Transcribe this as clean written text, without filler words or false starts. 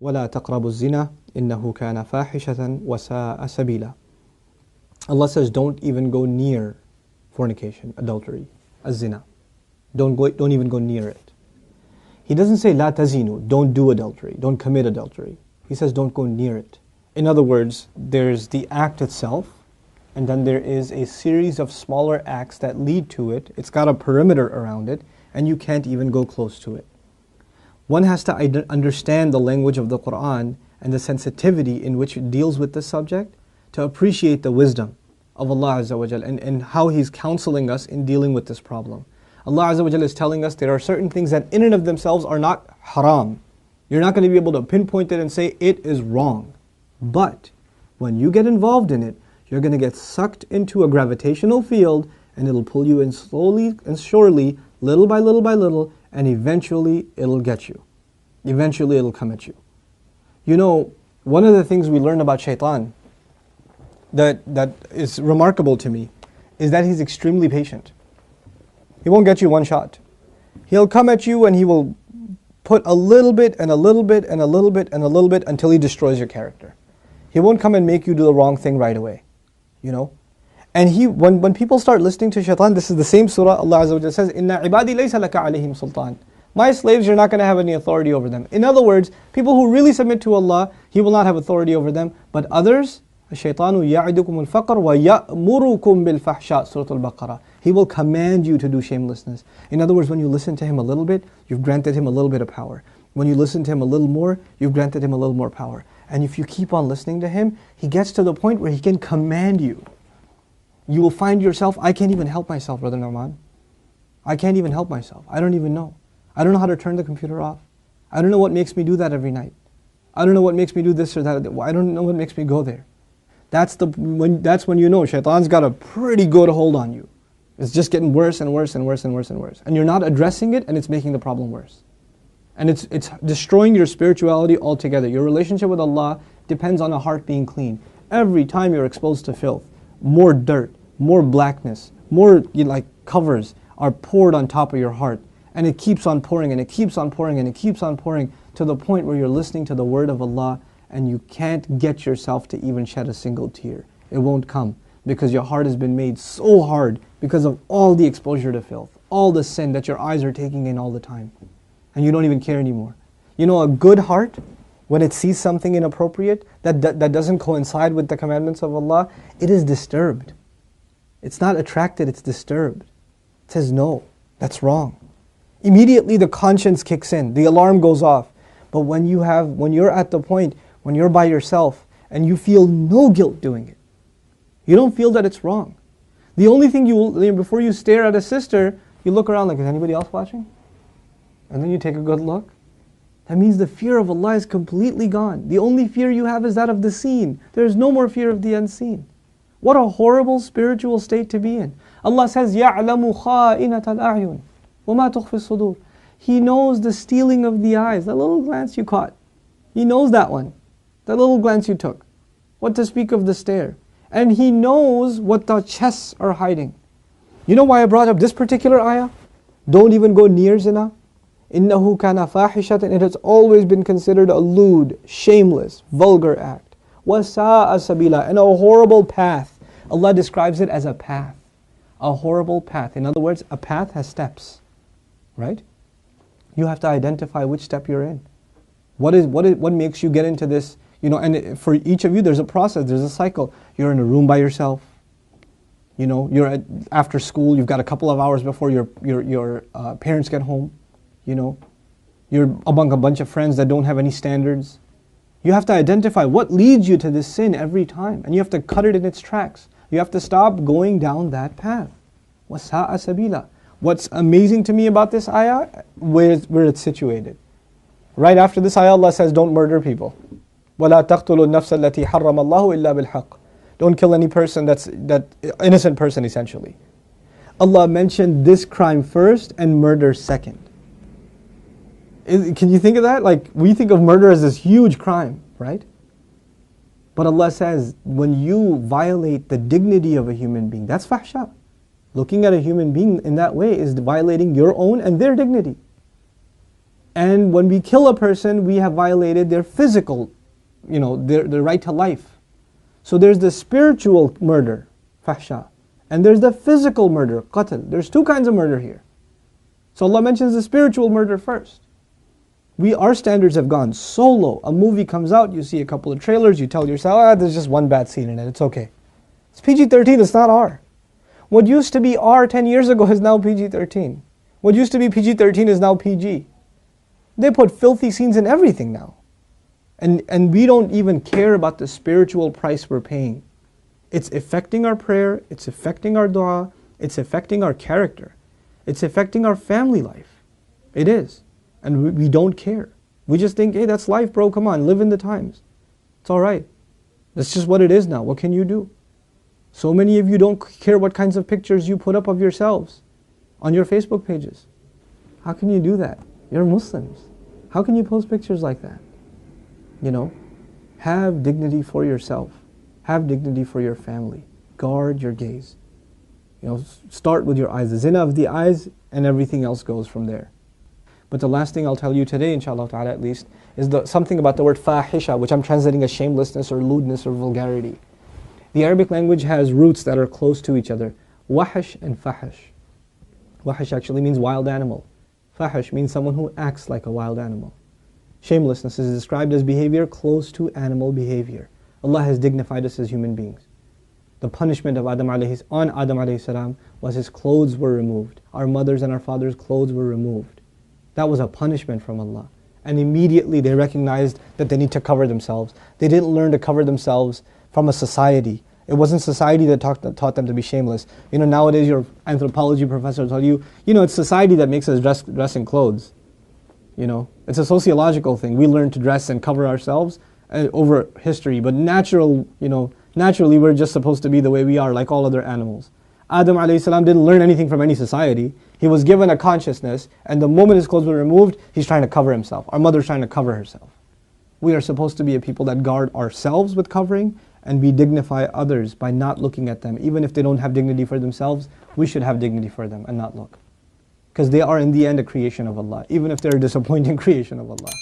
وَلَا تَقْرَبُوا الزِّنَا إِنَّهُ كَانَ فَاحِشَةً وَسَاءَ سَبِيلًا. Allah says, don't even go near fornication, adultery, az-zina. Don't even go near it. He doesn't say, لَا تَزِينُوا, don't do adultery, don't commit adultery. He says, don't go near it. In other words, there's the act itself, and then there is a series of smaller acts that lead to it. It's got a perimeter around it, and you can't even go close to it. One has to understand the language of the Qur'an and the sensitivity in which it deals with this subject to appreciate the wisdom of Allah Azza wa Jal and how He's counseling us in dealing with this problem. Allah Azza wa Jal is telling us there are certain things that in and of themselves are not haram. You're not going to be able to pinpoint it and say it is wrong. But when you get involved in it, you're going to get sucked into a gravitational field, and it'll pull you in slowly and surely, little by little by little, and eventually it'll get you. Eventually it'll come at you. You know, one of the things we learn about shaitan that is remarkable to me is that he's extremely patient. He won't get you one shot. He'll come at you and he will put a little bit and a little bit and a little bit and a little bit until he destroys your character. He won't come and make you do the wrong thing right away. You know? And when people start listening to shaitan, this is the same surah, Allah Azza wa Jalla says, إِنَّا عِبَادِي لَيْسَ لَكَ عَلَيْهِمْ سُلْطَانٍ. My slaves, you're not going to have any authority over them. In other words, people who really submit to Allah, He will not have authority over them. But others, الشَّيْطَانُ يَعِدُكُمُ الْفَقْرَ وَيَأْمُرُكُمْ بِالْفَحْشَاءِ Surah Al-Baqarah. He will command you to do shamelessness. In other words, when you listen to him a little bit, you've granted him a little bit of power. When you listen to him a little more, you've granted him a little more power. And if you keep on listening to him, he gets to the point where he can command you. You will find yourself, I can't even help myself, Brother Nauman. I can't even help myself. I don't even know. I don't know how to turn the computer off. I don't know what makes me do that every night. I don't know what makes me do this or that. I don't know what makes me go there. That's when you know shaitan's got a pretty good hold on you. It's just getting worse and worse and worse and worse and worse. And you're not addressing it, and it's making the problem worse. And it's destroying your spirituality altogether. Your relationship with Allah depends on a heart being clean. Every time you're exposed to filth, more dirt, more blackness, more covers are poured on top of your heart. And it keeps on pouring and it keeps on pouring and it keeps on pouring to the point where you're listening to the word of Allah and you can't get yourself to even shed a single tear. It won't come because your heart has been made so hard because of all the exposure to filth, all the sin that your eyes are taking in all the time. And you don't even care anymore. You know, a good heart, when it sees something inappropriate that doesn't coincide with the commandments of Allah, it is disturbed. It's not attracted, it's disturbed. It says, no, that's wrong. Immediately the conscience kicks in, the alarm goes off. But when you're at the point, when you're by yourself and you feel no guilt doing it, you don't feel that it's wrong. The only thing before you stare at a sister, you look around like, is anybody else watching? And then you take a good look. That means the fear of Allah is completely gone. The only fear you have is that of the seen. There is no more fear of the unseen. What a horrible spiritual state to be in. Allah says, يَعْلَمُ خَائِنَةَ الْأَعْيُنِ وَمَا تُخْفِي الصُّدُورِ. He knows the stealing of the eyes, that little glance you caught. He knows that one, that little glance you took. What to speak of the stare. And He knows what the chests are hiding. You know why I brought up this particular ayah? Don't even go near zina. إِنَّهُ كَانَ فَاحِشَةً. It has always been considered a lewd, shameless, vulgar act. وَسَاءَ سَبِيلًا. And a horrible path. Allah describes it as a path. A horrible path. In other words, a path has steps. Right? You have to identify which step you're in. What makes you get into this? You know, and for each of you, there's a process, there's a cycle. You're in a room by yourself. You know, you're after school. You've got a couple of hours before your parents get home. You know, you're among a bunch of friends that don't have any standards. You have to identify what leads you to this sin every time, and you have to cut it in its tracks. You have to stop going down that path. وَسَاءَ سَبِيلًا. What's amazing to me about this ayah, where it's situated. Right after this ayah, Allah says, don't murder people. وَلَا تَقْتُلُوا النَّفْسَ الَّتِي حَرَّمَ اللَّهُ إِلَّا بِالْحَقِّ. Don't kill any person that innocent person essentially. Allah mentioned this crime first and murder second. Can you think of that? Like, we think of murder as this huge crime, right? But Allah says, when you violate the dignity of a human being, that's fahsha. Looking at a human being in that way is violating your own and their dignity. And when we kill a person, we have violated their physical, their right to life. So there's the spiritual murder, fahsha, and there's the physical murder, qatl. There's two kinds of murder here. So Allah mentions the spiritual murder first. Our standards have gone so low. A movie comes out, you see a couple of trailers, you tell yourself, there's just one bad scene in it, it's okay. It's PG-13, it's not R. What used to be R 10 years ago is now PG-13. What used to be PG-13 is now PG. They put filthy scenes in everything now. And we don't even care about the spiritual price we're paying. It's affecting our prayer, it's affecting our dua, it's affecting our character. It's affecting our family life. It is. And we don't care. We just think, hey, that's life, bro, come on, live in the times. It's alright. That's just what it is now. What can you do? So many of you don't care what kinds of pictures you put up of yourselves on your Facebook pages. How can you do that? You're Muslims. How can you post pictures like that? Have dignity for yourself. Have dignity for your family. Guard your gaze. Start with your eyes. The zina of the eyes, and everything else goes from there. But the last thing I'll tell you today, inshallah ta'ala at least, is something about the word fahisha, which I'm translating as shamelessness or lewdness or vulgarity. The Arabic language has roots that are close to each other. Wahash and fahash. Wahash actually means wild animal. Fahash means someone who acts like a wild animal. Shamelessness is described as behavior close to animal behavior. Allah has dignified us as human beings. The punishment of Adam alayhi salam was his clothes were removed. Our mothers and our fathers' clothes were removed. That was a punishment from Allah. And immediately they recognized that they need to cover themselves. They didn't learn to cover themselves from a society. It wasn't society that taught them to be shameless. Nowadays your anthropology professor will tell you, it's society that makes us dress in clothes. It's a sociological thing. We learn to dress and cover ourselves over history, but naturally we're just supposed to be the way we are, like all other animals. Adam alayhi salam didn't learn anything from any society. He was given a consciousness, and the moment his clothes were removed, he's trying to cover himself. Our mother's trying to cover herself. We are supposed to be a people that guard ourselves with covering, and we dignify others by not looking at them. Even if they don't have dignity for themselves, we should have dignity for them and not look. Because they are in the end a creation of Allah, even if they're a disappointing creation of Allah.